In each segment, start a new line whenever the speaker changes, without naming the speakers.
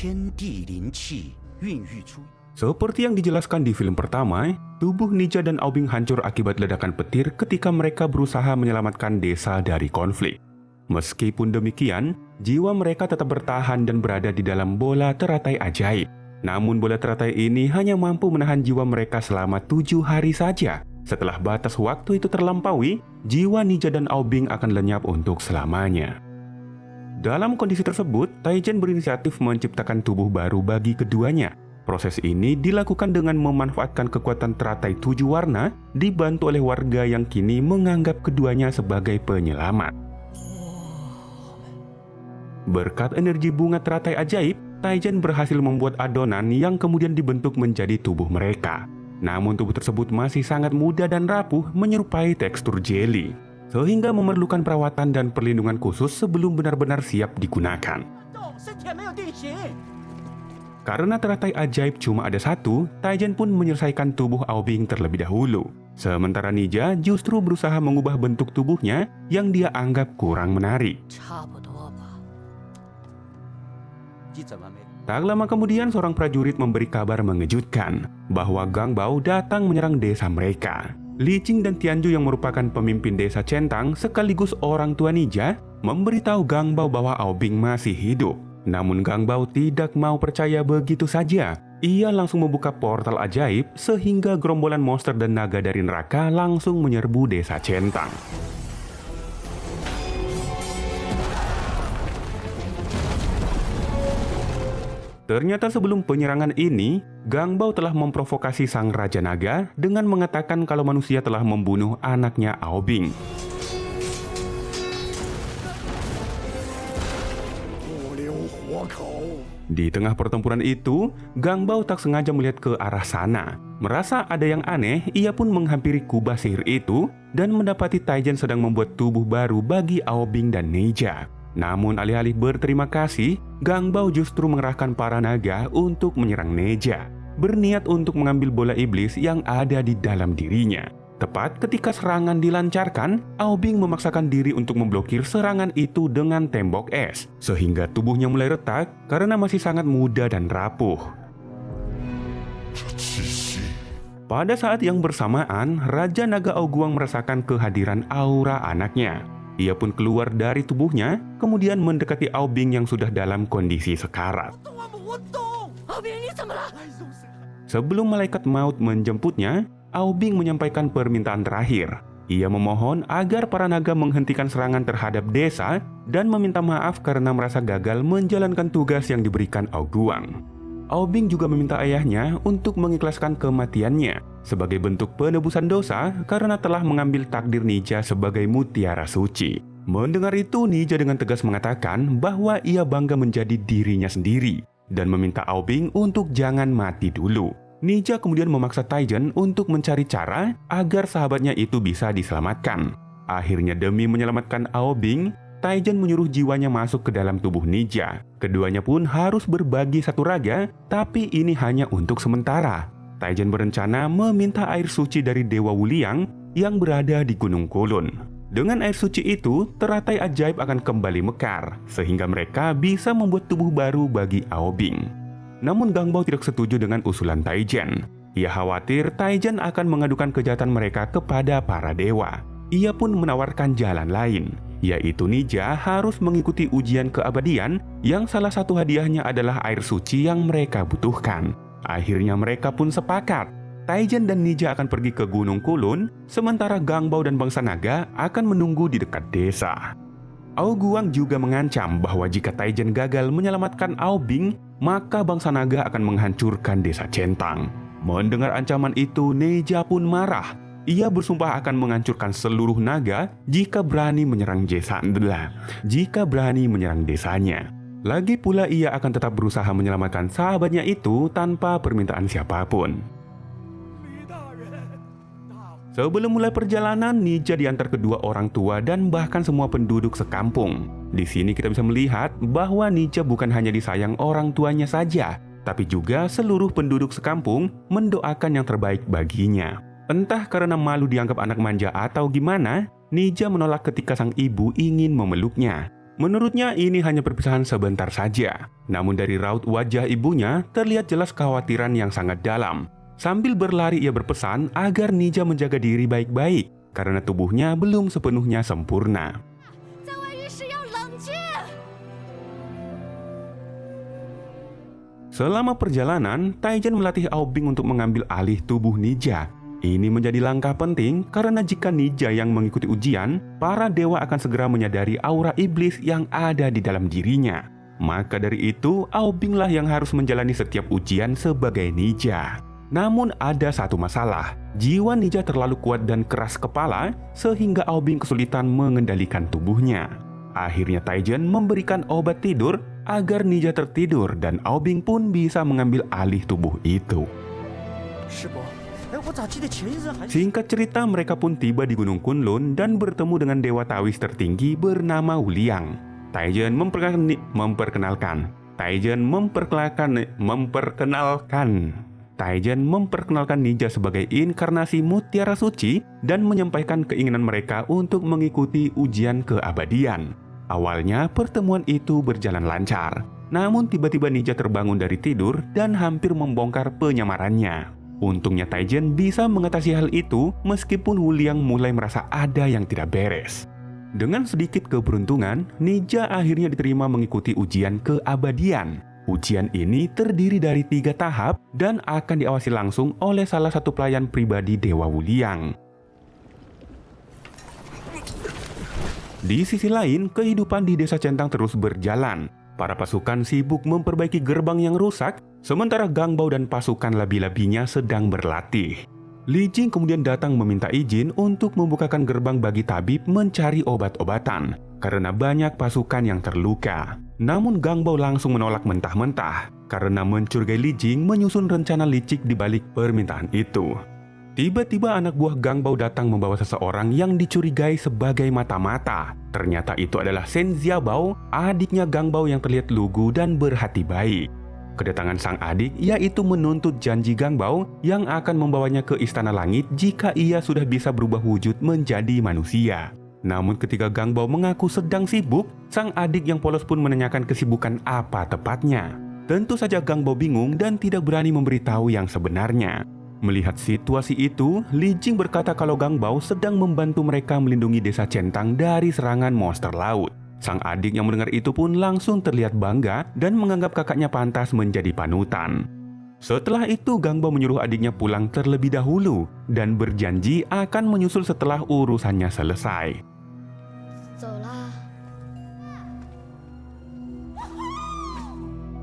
天地灵气孕育出。
Seperti yang dijelaskan di film pertama, tubuh Nija dan Aobing hancur akibat ledakan petir ketika mereka berusaha menyelamatkan desa dari konflik. Meskipun demikian, jiwa mereka tetap bertahan dan berada di dalam bola teratai ajaib. Namun bola teratai ini hanya mampu menahan jiwa mereka selama 7 hari saja. Setelah batas waktu itu terlampaui, jiwa Nija dan Aobing akan lenyap untuk selamanya. Dalam kondisi tersebut, Taijen berinisiatif menciptakan tubuh baru bagi keduanya. Proses ini dilakukan dengan memanfaatkan kekuatan teratai 7 warna, dibantu oleh warga yang kini menganggap keduanya sebagai penyelamat. Berkat energi bunga teratai ajaib, Taijen berhasil membuat adonan yang kemudian dibentuk menjadi tubuh mereka. Namun tubuh tersebut masih sangat muda dan rapuh menyerupai tekstur jeli, sehingga memerlukan perawatan dan perlindungan khusus sebelum benar-benar siap digunakan. Karena teratai ajaib cuma ada satu, Taijen pun menyelesaikan tubuh Aobing terlebih dahulu. Sementara Nija justru berusaha mengubah bentuk tubuhnya yang dia anggap kurang menarik. Tak lama kemudian seorang prajurit memberi kabar mengejutkan bahwa Gang Bao datang menyerang desa mereka. Li Qing dan Tianju yang merupakan pemimpin desa Centang sekaligus orang tua Nija memberitahu Gang Bao bahwa Aobing masih hidup. Namun Gang Bao tidak mau percaya begitu saja. Ia langsung membuka portal ajaib sehingga gerombolan monster dan naga dari neraka langsung menyerbu desa Centang. Ternyata sebelum penyerangan ini, Gang Bao telah memprovokasi sang Raja Naga dengan mengatakan kalau manusia telah membunuh anaknya Aobing. Di tengah pertempuran itu, Gang Bao tak sengaja melihat ke arah sana. Merasa ada yang aneh, ia pun menghampiri kubah sihir itu dan mendapati Taijen sedang membuat tubuh baru bagi Aobing dan Neja. Namun alih-alih berterima kasih, Gang Bao justru mengerahkan para naga untuk menyerang Neja, berniat untuk mengambil bola iblis yang ada di dalam dirinya. Tepat ketika serangan dilancarkan, Aobing memaksakan diri untuk memblokir serangan itu dengan tembok es, sehingga tubuhnya mulai retak karena masih sangat muda dan rapuh. Pada saat yang bersamaan, Raja Naga Aoguang merasakan kehadiran aura anaknya. Ia pun keluar dari tubuhnya, kemudian mendekati Aobing yang sudah dalam kondisi sekarat. Sebelum malaikat maut menjemputnya, Aobing menyampaikan permintaan terakhir. Ia memohon agar para naga menghentikan serangan terhadap desa dan meminta maaf karena merasa gagal menjalankan tugas yang diberikan Aoguang. Aobing juga meminta ayahnya untuk mengikhlaskan kematiannya sebagai bentuk penebusan dosa karena telah mengambil takdir Nija sebagai mutiara suci. Mendengar itu, Nija dengan tegas mengatakan bahwa ia bangga menjadi dirinya sendiri dan meminta Aobing untuk jangan mati dulu. Nija kemudian memaksa Taijen untuk mencari cara agar sahabatnya itu bisa diselamatkan. Akhirnya demi menyelamatkan Aobing, Taijen menyuruh jiwanya masuk ke dalam tubuh Nija. Keduanya pun harus berbagi satu raga, tapi ini hanya untuk sementara. Taijen berencana meminta air suci dari Dewa Wuliang yang berada di Gunung Kulun. Dengan air suci itu, teratai ajaib akan kembali mekar, sehingga mereka bisa membuat tubuh baru bagi Aobing. Namun Gang Bao tidak setuju dengan usulan Taijen. Ia khawatir Taijen akan mengadukan kejahatan mereka kepada para dewa. Ia pun menawarkan jalan lain, yaitu Nija harus mengikuti ujian keabadian yang salah satu hadiahnya adalah air suci yang mereka butuhkan. Akhirnya mereka pun sepakat. Taijen dan Nija akan pergi ke Gunung Kulun, sementara Gang Bao dan bangsa naga akan menunggu di dekat desa. Aoguang juga mengancam bahwa jika Taijen gagal menyelamatkan Aobing, maka bangsa naga akan menghancurkan desa Centang. Mendengar ancaman itu, Neja pun marah. Ia bersumpah akan menghancurkan seluruh naga jika berani menyerang desanya. Lagi pula ia akan tetap berusaha menyelamatkan sahabatnya itu tanpa permintaan siapapun. Sebelum mulai perjalanan, Nija diantar kedua orang tua dan bahkan semua penduduk sekampung. Di sini kita bisa melihat bahwa Nija bukan hanya disayang orang tuanya saja, tapi juga seluruh penduduk sekampung mendoakan yang terbaik baginya. Entah karena malu dianggap anak manja atau gimana, Nija menolak ketika sang ibu ingin memeluknya. Menurutnya ini hanya perpisahan sebentar saja. Namun dari raut wajah ibunya terlihat jelas kekhawatiran yang sangat dalam. Sambil berlari ia berpesan agar Nija menjaga diri baik-baik karena tubuhnya belum sepenuhnya sempurna. Selama perjalanan, Taijen melatih Aobing untuk mengambil alih tubuh Nija. Ini menjadi langkah penting karena jika Nija yang mengikuti ujian, para dewa akan segera menyadari aura iblis yang ada di dalam dirinya. Maka dari itu, Aobing lah yang harus menjalani setiap ujian sebagai Nija. Namun ada satu masalah, jiwa Nija terlalu kuat dan keras kepala sehingga Aobing kesulitan mengendalikan tubuhnya. Akhirnya Taijen memberikan obat tidur agar Nija tertidur dan Aobing pun bisa mengambil alih tubuh itu. Singkat cerita, mereka pun tiba di Gunung Kunlun dan bertemu dengan dewa Tawis tertinggi bernama Wuliang. Taijen memperkenalkan Nija sebagai inkarnasi Mutiara Suci dan menyampaikan keinginan mereka untuk mengikuti ujian keabadian. Awalnya pertemuan itu berjalan lancar, namun tiba-tiba Nija terbangun dari tidur dan hampir membongkar penyamarannya. Untungnya Taijen bisa mengatasi hal itu meskipun Wuliang mulai merasa ada yang tidak beres. Dengan sedikit keberuntungan, Nija akhirnya diterima mengikuti ujian keabadian. Ujian ini terdiri dari 3 tahap dan akan diawasi langsung oleh salah satu pelayan pribadi Dewa Wuliang. Di sisi lain, kehidupan di Desa Centang terus berjalan. Para pasukan sibuk memperbaiki gerbang yang rusak, sementara Gangbao dan pasukan labi-labinya sedang berlatih. Li Jing kemudian datang meminta izin untuk membukakan gerbang bagi tabib mencari obat-obatan, karena banyak pasukan yang terluka. Namun Gangbao langsung menolak mentah-mentah, karena mencurigai Li Jing menyusun rencana licik di balik permintaan itu. Tiba-tiba anak buah Gangbao datang membawa seseorang yang dicurigai sebagai mata-mata. Ternyata itu adalah Shen Xiaobao, adiknya Gangbao yang terlihat lugu dan berhati baik. Kedatangan sang adik yaitu menuntut janji Gangbao yang akan membawanya ke Istana Langit jika ia sudah bisa berubah wujud menjadi manusia. Namun ketika Gangbao mengaku sedang sibuk, sang adik yang polos pun menanyakan kesibukan apa tepatnya. Tentu saja Gangbao bingung dan tidak berani memberitahu yang sebenarnya. Melihat situasi itu, Li Jing berkata kalau Gangbao sedang membantu mereka melindungi Desa Centang dari serangan monster laut. Sang adik yang mendengar itu pun langsung terlihat bangga dan menganggap kakaknya pantas menjadi panutan. Setelah itu, Gangbao menyuruh adiknya pulang terlebih dahulu dan berjanji akan menyusul setelah urusannya selesai.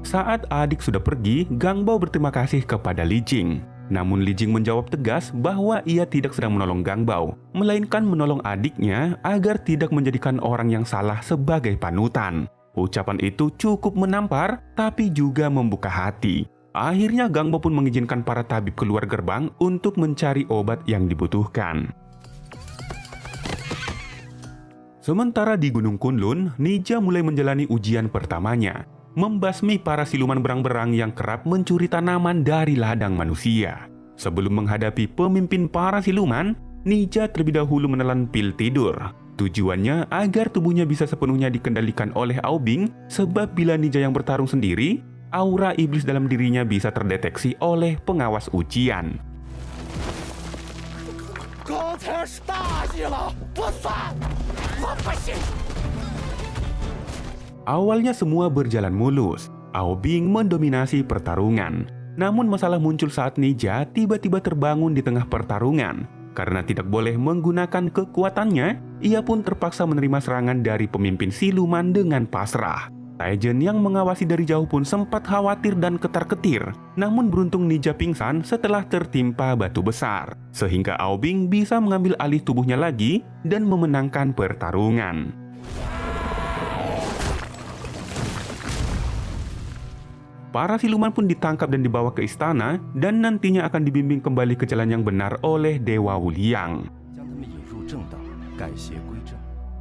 Saat adik sudah pergi, Gangbao berterima kasih kepada Li Jing. Namun Li Jing menjawab tegas bahwa ia tidak sedang menolong Gangbao, melainkan menolong adiknya agar tidak menjadikan orang yang salah sebagai panutan. Ucapan itu cukup menampar, tapi juga membuka hati. Akhirnya Gangbao pun mengizinkan para tabib keluar gerbang untuk mencari obat yang dibutuhkan. Sementara di Gunung Kunlun, Nija mulai menjalani ujian pertamanya, membasmi para siluman berang-berang yang kerap mencuri tanaman dari ladang manusia. Sebelum menghadapi pemimpin para siluman, Nija terlebih dahulu menelan pil tidur. Tujuannya agar tubuhnya bisa sepenuhnya dikendalikan oleh Aobing, sebab bila Nija yang bertarung sendiri, aura iblis dalam dirinya bisa terdeteksi oleh pengawas ujian. Awalnya semua berjalan mulus. Aobing mendominasi pertarungan. Namun masalah muncul saat Nija tiba-tiba terbangun di tengah pertarungan. Karena tidak boleh menggunakan kekuatannya, ia pun terpaksa menerima serangan dari pemimpin siluman dengan pasrah. Taijen yang mengawasi dari jauh pun sempat khawatir dan ketar-ketir. Namun beruntung Nija pingsan setelah tertimpa batu besar. Sehingga Aobing bisa mengambil alih tubuhnya lagi dan memenangkan pertarungan. Para siluman pun ditangkap dan dibawa ke istana dan nantinya akan dibimbing kembali ke jalan yang benar oleh Dewa Wuliang.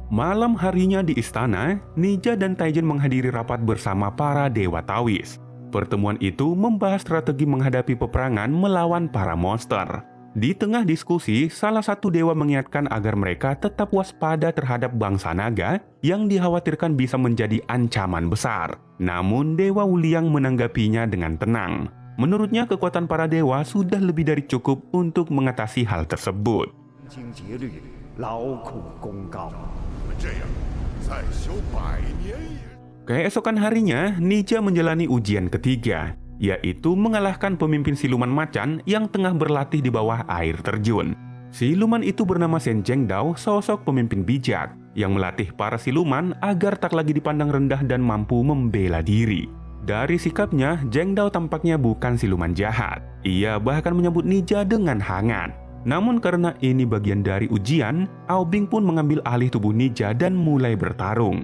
Malam harinya di istana, Nija dan Taijen menghadiri rapat bersama para Dewa Tawis. Pertemuan itu membahas strategi menghadapi peperangan melawan para monster. Di tengah diskusi, salah satu dewa mengingatkan agar mereka tetap waspada terhadap bangsa naga yang dikhawatirkan bisa menjadi ancaman besar. Namun, Dewa Wuliang menanggapinya dengan tenang. Menurutnya, kekuatan para dewa sudah lebih dari cukup untuk mengatasi hal tersebut.
经节律，劳苦功高。
这样，再修100年也。
Keesokan harinya, Nija menjalani ujian ketiga, yaitu mengalahkan pemimpin siluman macan yang tengah berlatih di bawah air terjun. Siluman itu bernama Shen Zhengdao, sosok pemimpin bijak yang melatih para siluman agar tak lagi dipandang rendah dan mampu membela diri. Dari sikapnya, Zhengdao tampaknya bukan siluman jahat. Ia bahkan menyambut Nija dengan hangat. Namun karena ini bagian dari ujian, Aobing pun mengambil alih tubuh Nija dan mulai bertarung.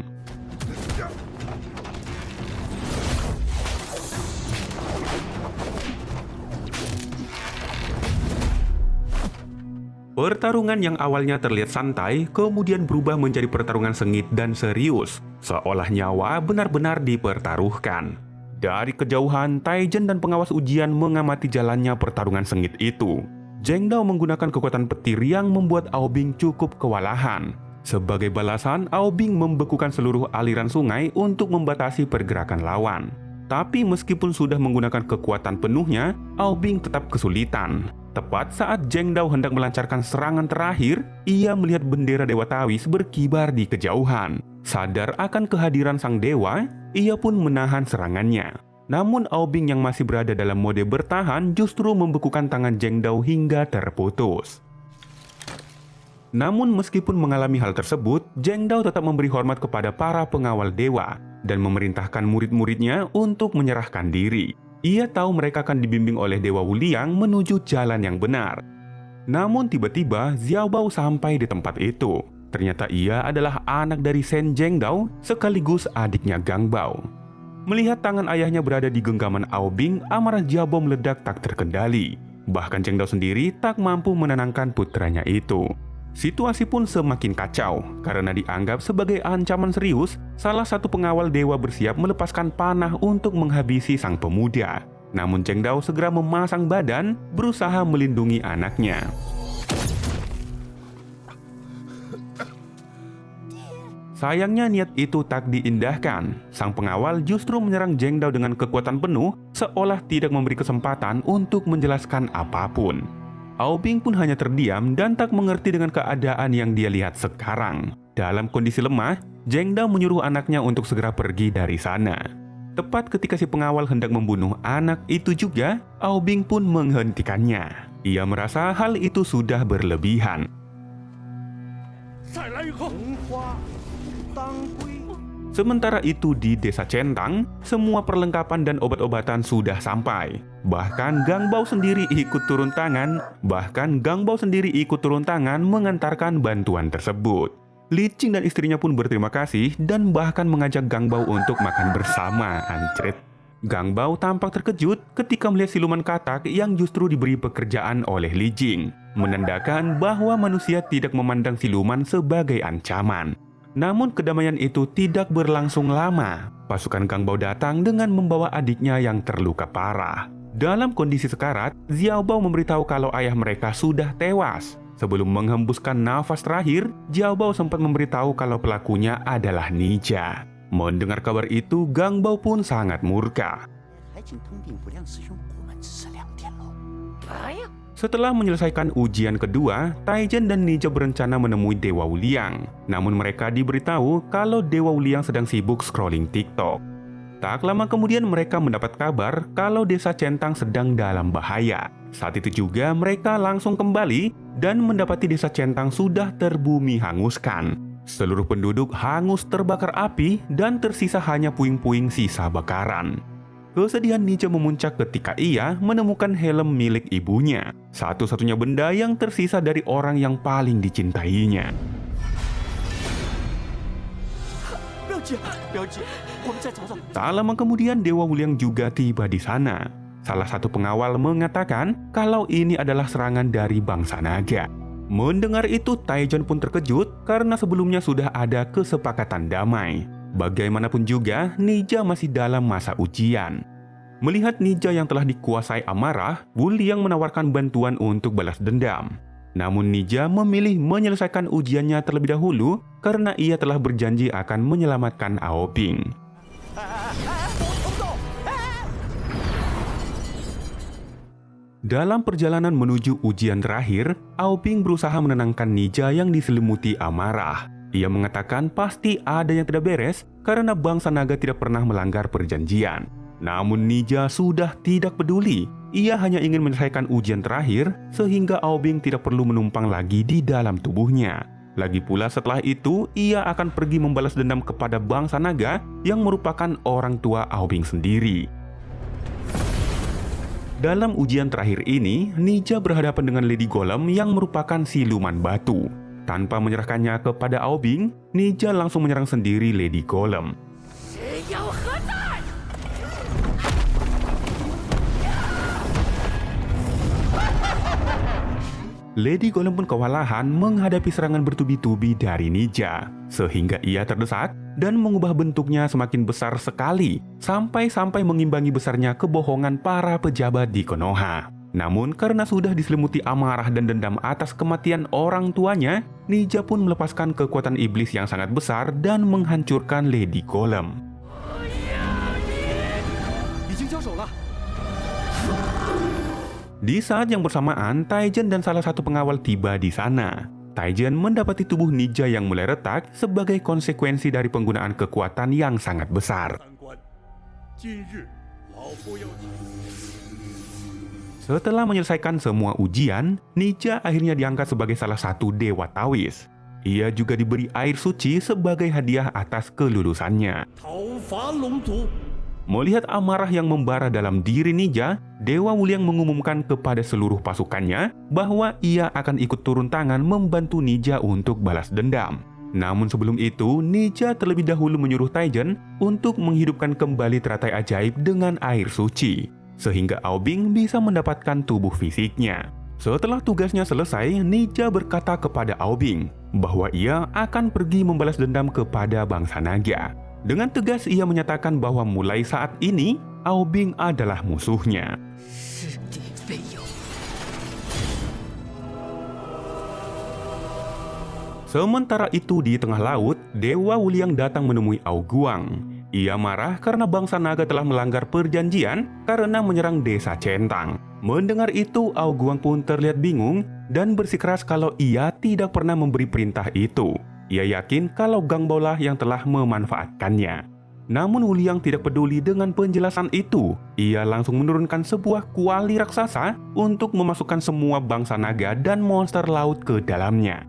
Pertarungan yang awalnya terlihat santai, kemudian berubah menjadi pertarungan sengit dan serius, seolah nyawa benar-benar dipertaruhkan. Dari kejauhan, Taizhen dan pengawas ujian mengamati jalannya pertarungan sengit itu. Zhengdao menggunakan kekuatan petir yang membuat Aobing cukup kewalahan. Sebagai balasan, Aobing membekukan seluruh aliran sungai untuk membatasi pergerakan lawan. Tapi meskipun sudah menggunakan kekuatan penuhnya, Aobing tetap kesulitan. Tepat saat Zhengdao hendak melancarkan serangan terakhir, ia melihat bendera Dewa Tawis berkibar di kejauhan. Sadar akan kehadiran sang dewa, ia pun menahan serangannya. Namun Aobing yang masih berada dalam mode bertahan justru membekukan tangan Zhengdao hingga terputus. Namun meskipun mengalami hal tersebut, Zhengdao tetap memberi hormat kepada para pengawal dewa dan memerintahkan murid-muridnya untuk menyerahkan diri. Ia tahu mereka akan dibimbing oleh Dewa Wuliang menuju jalan yang benar. Namun tiba-tiba Xiao Bao sampai di tempat itu. Ternyata ia adalah anak dari Shen Zhengdao sekaligus adiknya Gang Bao. Melihat tangan ayahnya berada di genggaman Aobing, amarah Xiao Bao meledak tak terkendali. Bahkan Zhengdao sendiri tak mampu menenangkan putranya itu. Situasi pun semakin kacau karena dianggap sebagai ancaman serius. Salah satu pengawal dewa bersiap melepaskan panah untuk menghabisi sang pemuda. Namun Zhengdao segera memasang badan berusaha melindungi anaknya. Sayangnya niat itu tak diindahkan. Sang pengawal justru menyerang Zhengdao dengan kekuatan penuh, seolah tidak memberi kesempatan untuk menjelaskan apapun. Aobing pun hanya terdiam dan tak mengerti dengan keadaan yang dia lihat sekarang. Dalam kondisi lemah, Zhengdao menyuruh anaknya untuk segera pergi dari sana. Tepat ketika si pengawal hendak membunuh anak itu juga, Aobing pun menghentikannya. Ia merasa hal itu sudah berlebihan. Sementara itu di desa Centang, semua perlengkapan dan obat-obatan sudah sampai. Bahkan Gang Bao sendiri ikut turun tangan mengantarkan bantuan tersebut. Li Qing dan istrinya pun berterima kasih dan bahkan mengajak Gang Bao untuk makan bersama. Anjrit. Gang Bao tampak terkejut ketika melihat siluman katak yang justru diberi pekerjaan oleh Li Jing, menandakan bahwa manusia tidak memandang siluman sebagai ancaman. Namun kedamaian itu tidak berlangsung lama. Pasukan Gang Bao datang dengan membawa adiknya yang terluka parah. Dalam kondisi sekarat, Xiao Bao memberitahu kalau ayah mereka sudah tewas. Sebelum menghembuskan nafas terakhir, Xiao Bao sempat memberitahu kalau pelakunya adalah Nija. Mendengar kabar itu, Gang Bao pun sangat murka. Setelah menyelesaikan ujian kedua, Taizhen dan Nija berencana menemui Dewa Wuliang. Namun mereka diberitahu kalau Dewa Wuliang sedang sibuk scrolling TikTok. Tak lama kemudian mereka mendapat kabar kalau desa Centang sedang dalam bahaya. Saat itu juga mereka langsung kembali dan mendapati desa Centang sudah terbumi hanguskan. Seluruh penduduk hangus terbakar api dan tersisa hanya puing-puing sisa bakaran. Kesedihan Nija memuncak ketika ia menemukan helm milik ibunya, satu-satunya benda yang tersisa dari orang yang paling dicintainya. Tak lama kemudian Dewa Wuliang juga tiba di sana. Salah satu pengawal mengatakan kalau ini adalah serangan dari bangsa naga. Mendengar itu, Taizhen pun terkejut karena sebelumnya sudah ada kesepakatan damai. Bagaimanapun juga, Nija masih dalam masa ujian. Melihat ninja yang telah dikuasai amarah, Wu Liang menawarkan bantuan untuk balas dendam. Namun ninja memilih menyelesaikan ujiannya terlebih dahulu karena ia telah berjanji akan menyelamatkan Ao Bing. Dalam perjalanan menuju ujian terakhir, Ao Bing berusaha menenangkan ninja yang diselimuti amarah. Ia mengatakan pasti ada yang tidak beres karena bangsa naga tidak pernah melanggar perjanjian. Namun ninja sudah tidak peduli. Ia hanya ingin menyelesaikan ujian terakhir sehingga Ao Bing tidak perlu menumpang lagi di dalam tubuhnya. Lagi pula setelah itu, ia akan pergi membalas dendam kepada bangsa naga yang merupakan orang tua Ao Bing sendiri. Dalam ujian terakhir ini, ninja berhadapan dengan Lady Golem yang merupakan siluman batu. Tanpa menyerahkannya kepada Ao Bing, ninja langsung menyerang sendiri Lady Golem. Lady Golem pun kewalahan menghadapi serangan bertubi-tubi dari ninja, sehingga ia terdesak dan mengubah bentuknya semakin besar sekali, sampai mengimbangi besarnya kebohongan para pejabat di Konoha. Namun karena sudah diselimuti amarah dan dendam atas kematian orang tuanya, ninja pun melepaskan kekuatan iblis yang sangat besar dan menghancurkan Lady Golem. Di saat yang bersamaan, Taijen dan salah satu pengawal tiba di sana. Taijen mendapati tubuh ninja yang mulai retak sebagai konsekuensi dari penggunaan kekuatan yang sangat besar. Setelah menyelesaikan semua ujian, ninja akhirnya diangkat sebagai salah satu dewa Taois. Ia juga diberi air suci sebagai hadiah atas kelulusannya. Melihat amarah yang membara dalam diri ninja, Dewa Wu Liang mengumumkan kepada seluruh pasukannya bahwa ia akan ikut turun tangan membantu ninja untuk balas dendam. Namun sebelum itu, ninja terlebih dahulu menyuruh Taijen untuk menghidupkan kembali teratai ajaib dengan air suci, sehingga Ao Bing bisa mendapatkan tubuh fisiknya. Setelah tugasnya selesai, ninja berkata kepada Ao Bing bahwa ia akan pergi membalas dendam kepada bangsa naga. Dengan tegas ia menyatakan bahwa mulai saat ini, Ao Bing adalah musuhnya. Sementara itu di tengah laut, Dewa Wu Liang datang menemui Ao Guang. Ia marah karena bangsa naga telah melanggar perjanjian karena menyerang desa Centang. Mendengar itu, Ao Guang pun terlihat bingung dan bersikeras kalau ia tidak pernah memberi perintah itu. Ia yakin kalau Gang Bao lah yang telah memanfaatkannya. Namun Wu Liang tidak peduli dengan penjelasan itu. Ia langsung menurunkan sebuah kuali raksasa untuk memasukkan semua bangsa naga dan monster laut ke dalamnya.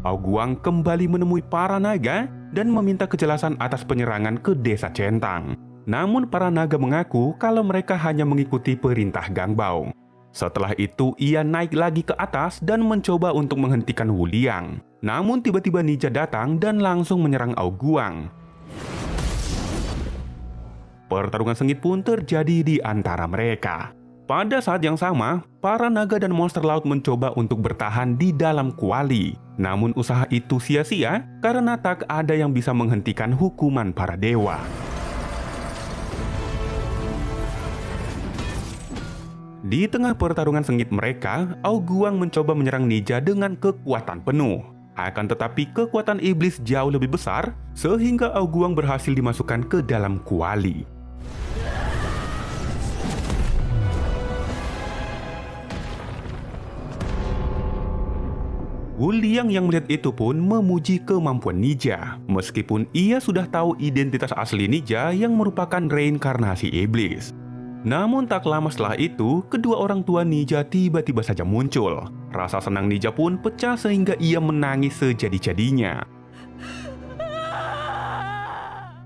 Ao Guang kembali menemui para naga dan meminta kejelasan atas penyerangan ke desa Centang. Namun para naga mengaku kalau mereka hanya mengikuti perintah Gang Bao. Setelah itu, ia naik lagi ke atas dan mencoba untuk menghentikan Wu Liang. Namun tiba-tiba ninja datang dan langsung menyerang Ao Guang. Pertarungan sengit pun terjadi di antara mereka. Pada saat yang sama, para naga dan monster laut mencoba untuk bertahan di dalam kuali. Namun usaha itu sia-sia karena tak ada yang bisa menghentikan hukuman para dewa. Di tengah pertarungan sengit mereka, Ao Guang mencoba menyerang ninja dengan kekuatan penuh. Akan tetapi kekuatan iblis jauh lebih besar, sehingga Ao Guang berhasil dimasukkan ke dalam kuali. Wu Liang yang melihat itu pun memuji kemampuan ninja, meskipun ia sudah tahu identitas asli ninja yang merupakan reinkarnasi iblis. Namun tak lama setelah itu, kedua orang tua ninja tiba-tiba saja muncul. Rasa senang ninja pun pecah sehingga ia menangis sejadi-jadinya.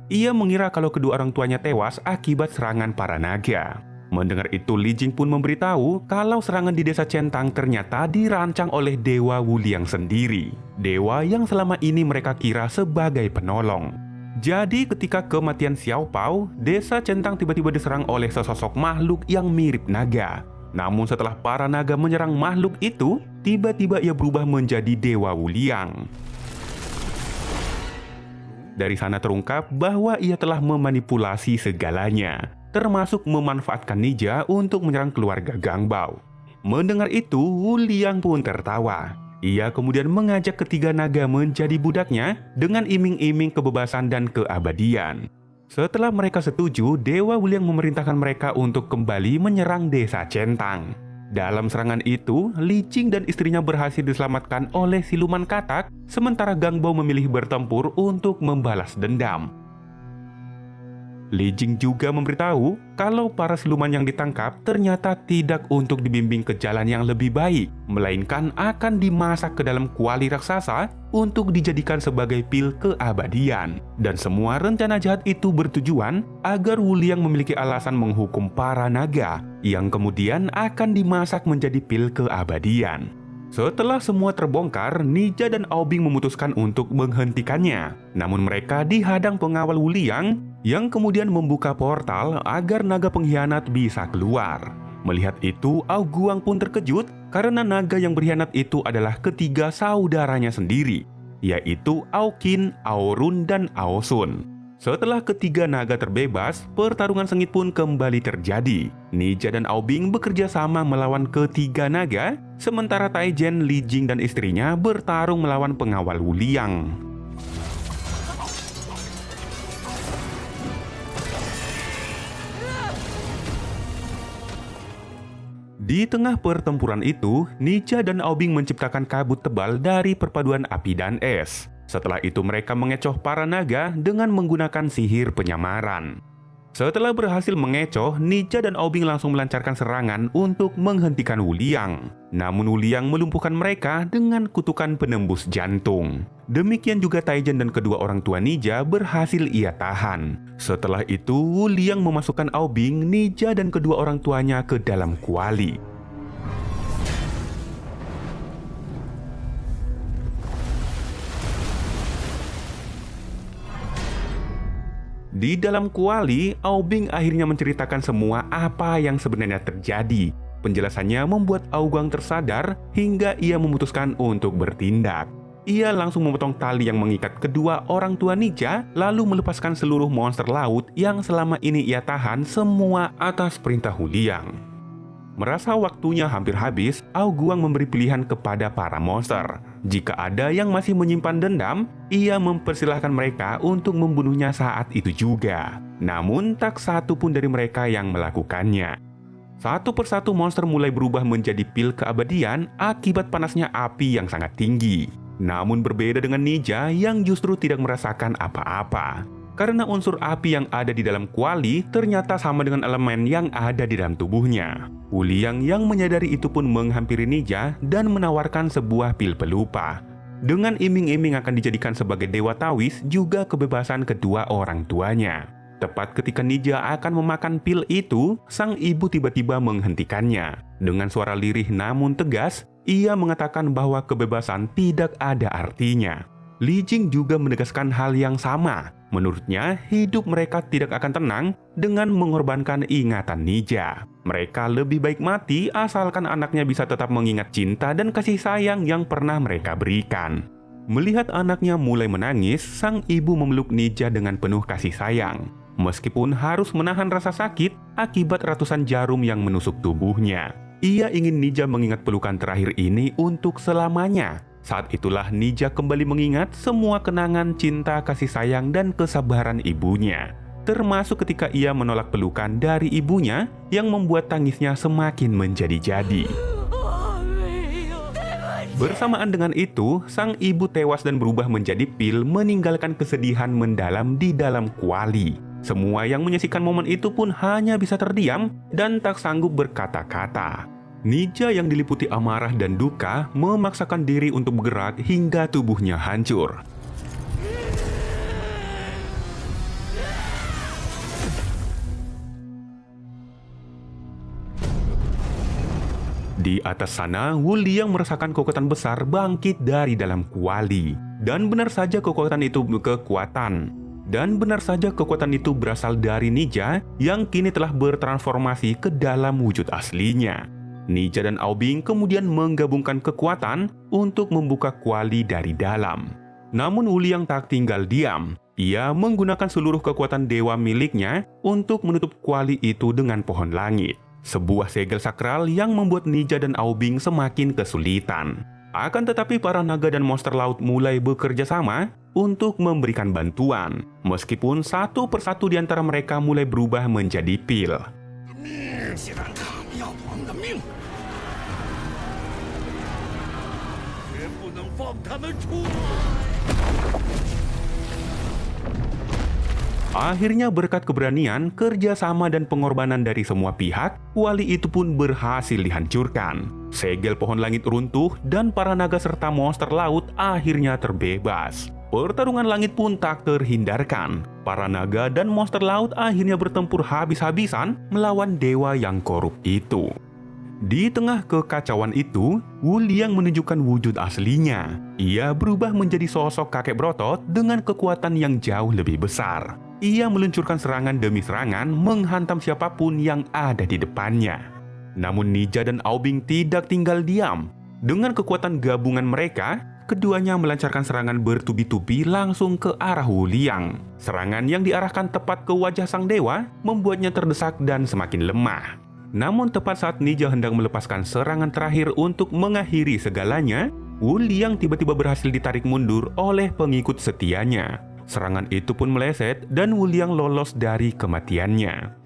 Ia mengira kalau kedua orang tuanya tewas akibat serangan para naga. Mendengar itu, Li Jing pun memberitahu kalau serangan di desa Centang ternyata dirancang oleh Dewa Wu Liang sendiri. Dewa yang selama ini mereka kira sebagai penolong. Jadi ketika kematian Xiao Pao, desa Centang tiba-tiba diserang oleh sesosok makhluk yang mirip naga. Namun setelah para naga menyerang makhluk itu, tiba-tiba ia berubah menjadi Dewa Wu Liang. Dari sana terungkap bahwa ia telah memanipulasi segalanya, termasuk memanfaatkan Nija untuk menyerang keluarga Gangbao. Mendengar itu, Wu Liang pun tertawa. Ia kemudian mengajak ketiga naga menjadi budaknya dengan iming-iming kebebasan dan keabadian. Setelah mereka setuju, Dewa Wu Liang memerintahkan mereka untuk kembali menyerang desa Centang. Dalam serangan itu, Li Jing dan istrinya berhasil diselamatkan oleh siluman katak, sementara Gangbao memilih bertempur untuk membalas dendam. Li Jing juga memberitahu kalau para siluman yang ditangkap ternyata tidak untuk dibimbing ke jalan yang lebih baik, melainkan akan dimasak ke dalam kuali raksasa untuk dijadikan sebagai pil keabadian. Dan semua rencana jahat itu bertujuan agar Wu Liang memiliki alasan menghukum para naga yang kemudian akan dimasak menjadi pil keabadian. Setelah semua terbongkar, Nija dan Aobing memutuskan untuk menghentikannya. Namun mereka dihadang pengawal Wu Liang yang kemudian membuka portal agar naga pengkhianat bisa keluar. Melihat itu, Ao Guang pun terkejut karena naga yang berkhianat itu adalah ketiga saudaranya sendiri, yaitu Ao Qin, Ao Run, dan Ao Sun. Setelah ketiga naga terbebas, pertarungan sengit pun kembali terjadi. Nija dan Aobing bekerja sama melawan ketiga naga, sementara Taijen, Li Jing, dan istrinya bertarung melawan pengawal Wu Liang. Di tengah pertempuran itu, Nija dan Aobing menciptakan kabut tebal dari perpaduan api dan es. Setelah itu mereka mengecoh para naga dengan menggunakan sihir penyamaran. Setelah berhasil mengecoh, Nija dan Aobing langsung melancarkan serangan untuk menghentikan Wu Liang. Namun Wu Liang melumpuhkan mereka dengan kutukan penembus jantung. Demikian juga Taijen dan kedua orang tua Nija berhasil ia tahan. Setelah itu, Wu Liang memasukkan Aobing, Nija, dan kedua orang tuanya ke dalam kuali. Di dalam kuali, Aobing akhirnya menceritakan semua apa yang sebenarnya terjadi. Penjelasannya membuat Ao Guang tersadar hingga ia memutuskan untuk bertindak. Ia langsung memotong tali yang mengikat kedua orang tua Nija, lalu melepaskan seluruh monster laut yang selama ini ia tahan, semua atas perintah Wu Liang. Merasa waktunya hampir habis, Ao Guang memberi pilihan kepada para monster. Jika ada yang masih menyimpan dendam, ia mempersilahkan mereka untuk membunuhnya saat itu juga. Namun tak satu pun dari mereka yang melakukannya. Satu persatu monster mulai berubah menjadi pil keabadian akibat panasnya api yang sangat tinggi. Namun berbeda dengan Nija yang justru tidak merasakan apa-apa. Karena unsur api yang ada di dalam kuali ternyata sama dengan elemen yang ada di dalam tubuhnya. Wu Liang yang menyadari itu pun menghampiri Nija dan menawarkan sebuah pil pelupa. Dengan iming-iming akan dijadikan sebagai dewa Taois juga kebebasan kedua orang tuanya. Tepat ketika Nija akan memakan pil itu, sang ibu tiba-tiba menghentikannya. Dengan suara lirih namun tegas, ia mengatakan bahwa kebebasan tidak ada artinya. Li Jing juga menegaskan hal yang sama. Menurutnya, hidup mereka tidak akan tenang dengan mengorbankan ingatan Nija. Mereka lebih baik mati asalkan anaknya bisa tetap mengingat cinta dan kasih sayang yang pernah mereka berikan. Melihat anaknya mulai menangis, sang ibu memeluk Nija dengan penuh kasih sayang. Meskipun harus menahan rasa sakit akibat ratusan jarum yang menusuk tubuhnya. Ia ingin Nija mengingat pelukan terakhir ini untuk selamanya. Saat itulah Nija kembali mengingat semua kenangan cinta, kasih sayang, dan kesabaran ibunya. Termasuk ketika ia menolak pelukan dari ibunya yang membuat tangisnya semakin menjadi-jadi. Bersamaan dengan itu, sang ibu tewas dan berubah menjadi pil, meninggalkan kesedihan mendalam di dalam kuali. Semua yang menyaksikan momen itu pun hanya bisa terdiam dan tak sanggup berkata-kata. Nija yang diliputi amarah dan duka memaksakan diri untuk bergerak hingga tubuhnya hancur. Di atas sana, Wu Liang merasakan kekuatan besar bangkit dari dalam kuali. Dan benar saja kekuatan itu berasal dari Nija yang kini telah bertransformasi ke dalam wujud aslinya. Nija dan Aobing kemudian menggabungkan kekuatan untuk membuka kuali dari dalam. Namun Wu Liang tak tinggal diam. ia menggunakan seluruh kekuatan dewa miliknya untuk menutup kuali itu dengan pohon langit. Sebuah segel sakral yang membuat Nija dan Aubing semakin kesulitan. Akan tetapi para naga dan monster laut mulai bekerja sama untuk memberikan bantuan, meskipun satu persatu di antara mereka mulai berubah menjadi pil.
现在他们要王的命，绝不能放他们出来。
Akhirnya berkat keberanian, kerjasama dan pengorbanan dari semua pihak, kuali itu pun berhasil dihancurkan. Segel pohon langit runtuh dan para naga serta monster laut akhirnya terbebas. Pertarungan langit pun tak terhindarkan. Para naga dan monster laut akhirnya bertempur habis-habisan melawan dewa yang korup itu. Di tengah kekacauan itu, Wu Liang menunjukkan wujud aslinya. Ia berubah menjadi sosok kakek berotot dengan kekuatan yang jauh lebih besar. Ia meluncurkan serangan demi serangan menghantam siapapun yang ada di depannya. Namun Nija dan Aubing tidak tinggal diam. Dengan kekuatan gabungan mereka, keduanya melancarkan serangan bertubi-tubi langsung ke arah Wu Liang. Serangan yang diarahkan tepat ke wajah sang dewa membuatnya terdesak dan semakin lemah. Namun tepat saat Nija hendak melepaskan serangan terakhir untuk mengakhiri segalanya, Wu Liang tiba-tiba berhasil ditarik mundur oleh pengikut setianya. Serangan itu pun meleset dan Wu Liang lolos dari kematiannya.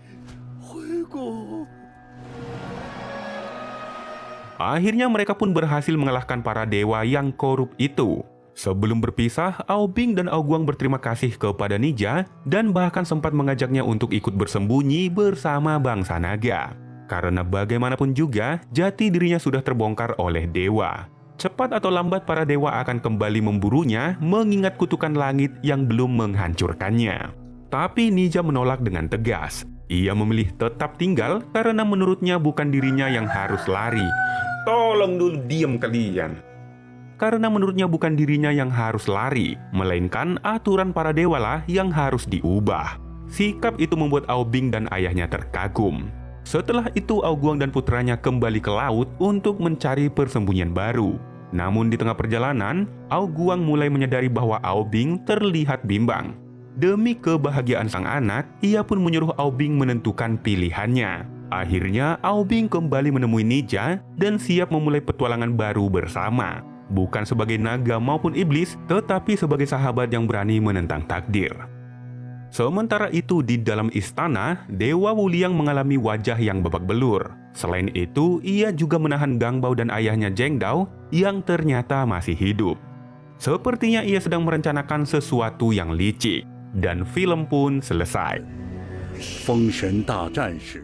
Akhirnya mereka pun berhasil mengalahkan para dewa yang korup itu. Sebelum berpisah, Aubing dan Aoguang berterima kasih kepada Nija dan bahkan sempat mengajaknya untuk ikut bersembunyi bersama bangsa naga. Karena bagaimanapun juga, jati dirinya sudah terbongkar oleh dewa. Cepat atau lambat para dewa akan kembali memburunya mengingat kutukan langit yang belum menghancurkannya. Tapi Nija menolak dengan tegas. Ia memilih tetap tinggal karena menurutnya bukan dirinya yang harus lari. Tolong dulu diam kalian. Karena menurutnya bukan dirinya yang harus lari, melainkan aturan para dewa lah yang harus diubah. Sikap itu membuat Aubing dan ayahnya terkagum. Setelah itu Aoguang dan putranya kembali ke laut untuk mencari persembunyian baru. Namun di tengah perjalanan, Aoguang mulai menyadari bahwa Aubing terlihat bimbang. Demi kebahagiaan sang anak, ia pun menyuruh Aubing menentukan pilihannya. Akhirnya Aubing kembali menemui Nija dan siap memulai petualangan baru bersama. Bukan sebagai naga maupun iblis, tetapi sebagai sahabat yang berani menentang takdir. Sementara itu di dalam istana, Dewa Wu Liang mengalami wajah yang babak belur. Selain itu, ia juga menahan Gang Bao dan ayahnya Zheng Dao yang ternyata masih hidup. Sepertinya ia sedang merencanakan sesuatu yang licik. Dan film pun selesai.
封神大战士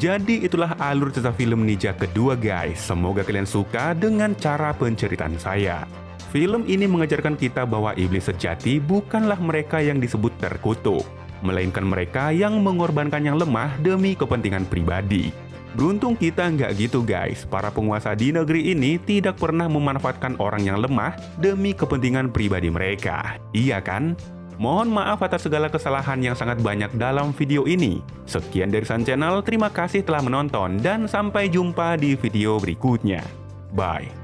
Jadi itulah alur cerita film Nija kedua guys. Semoga kalian suka dengan cara penceritaan saya. Film ini mengajarkan kita bahwa iblis sejati bukanlah mereka yang disebut terkutuk, melainkan mereka yang mengorbankan yang lemah demi kepentingan pribadi. Beruntung kita nggak gitu guys. Para penguasa di negeri ini tidak pernah memanfaatkan orang yang lemah demi kepentingan pribadi mereka. Iya kan? Mohon maaf atas segala kesalahan yang sangat banyak dalam video ini. Sekian dari Sun Channel, terima kasih telah menonton dan sampai jumpa di video berikutnya. Bye.